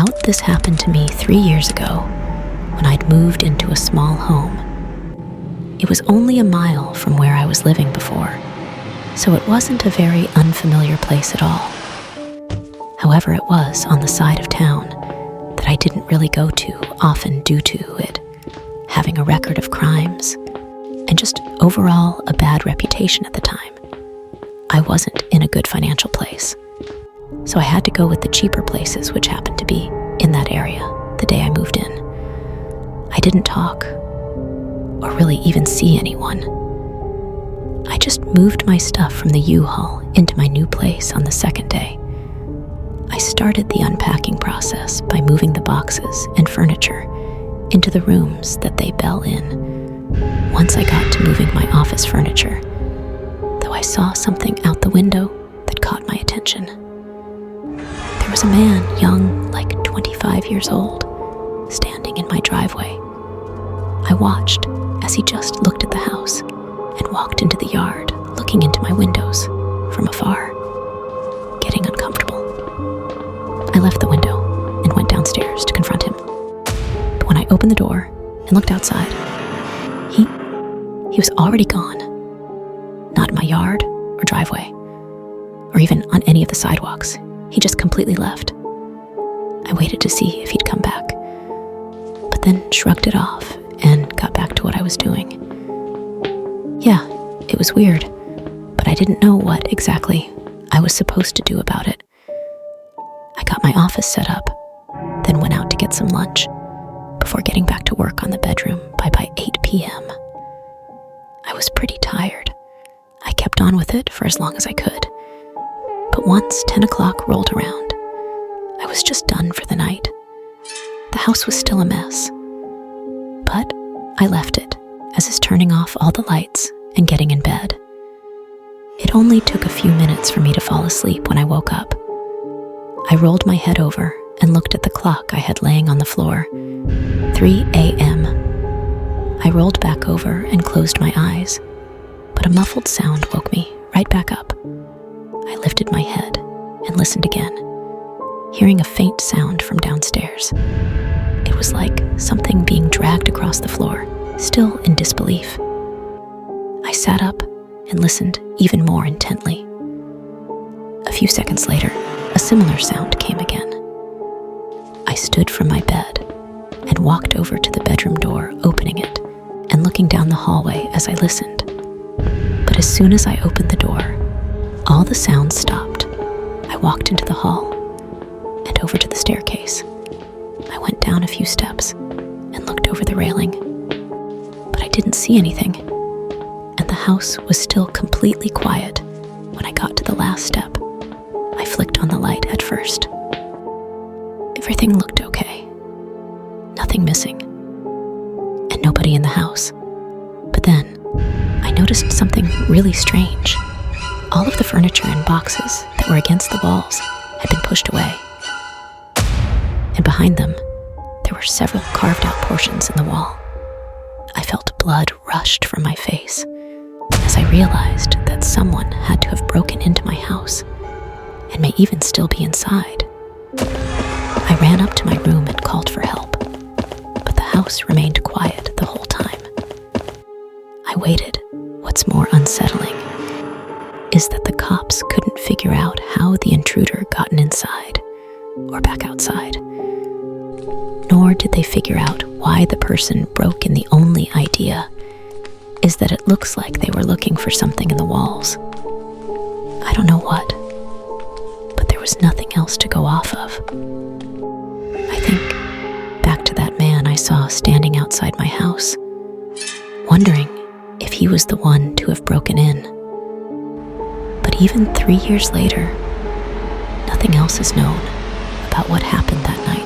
out this happened to me 3 years ago when I'd moved into a small home. It was only a mile from where I was living before, so it wasn't a very unfamiliar place at all. However, it was on the side of town that I didn't really go to often due to it having a record of crimes and just overall a bad reputation at the time. I wasn't in a good financial place, so I had to go with the cheaper places, which happened to be in that area the day I moved in. I didn't talk or really even see anyone. I just moved my stuff from the U-Haul into my new place on the second day. I started the unpacking process by moving the boxes and furniture into the rooms that they bell in. Once I got to moving my office furniture, though I saw something out the window that caught my attention. There was a man, young, like 25 years old, standing in my driveway. I watched as he just looked at the house and walked into the yard, looking into my windows from afar, getting uncomfortable. I left the window and went downstairs to confront him. But when I opened the door and looked outside, he was already gone. Not in my yard or driveway, or even on any of the sidewalks. He just completely left. I waited to see if he'd come back, but then shrugged it off and got back to what I was doing. Yeah, it was weird, but I didn't know what exactly I was supposed to do about it. I got my office set up, then went out to get some lunch before getting back to work on the bedroom by 8 p.m. I was pretty tired. I kept on with it for as long as I could. But once 10 o'clock rolled around, I was just done for the night. The house was still a mess, but I left it as is turning off all the lights and getting in bed. It only took a few minutes for me to fall asleep when I woke up. I rolled my head over and looked at the clock I had laying on the floor. 3 a.m. I rolled back over and closed my eyes, but a muffled sound woke me right back up. I lifted my head and listened again, hearing a faint sound from downstairs. It was like something being dragged across the floor, still in disbelief. I sat up and listened even more intently. A few seconds later, a similar sound came again. I stood from my bed and walked over to the bedroom door, opening it and looking down the hallway as I listened. But as soon as I opened the door, all the sounds stopped. I walked into the hall and over to the staircase. I went down a few steps and looked over the railing, but I didn't see anything, and the house was still completely quiet when I got to the last step. I flicked on the light at first. Everything looked okay. Nothing missing, and nobody in the house. But then, I noticed something really strange. All of the furniture and boxes that were against the walls had been pushed away. And behind them, there were several carved out portions in the wall. I felt blood rushed from my face as I realized that someone had to have broken into my house and may even still be inside. I ran up to my room and called for help, but the house remained quiet the whole time. I waited. What's more unsettling is that the cops couldn't figure out how the intruder gotten inside or back outside. Nor did they figure out why the person broke in. The only idea is that it looks like they were looking for something in the walls. I don't know what, but there was nothing else to go off of. I think back to that man I saw standing outside my house, wondering if he was the one to have broken in. But even 3 years later, nothing else is known about what happened that night.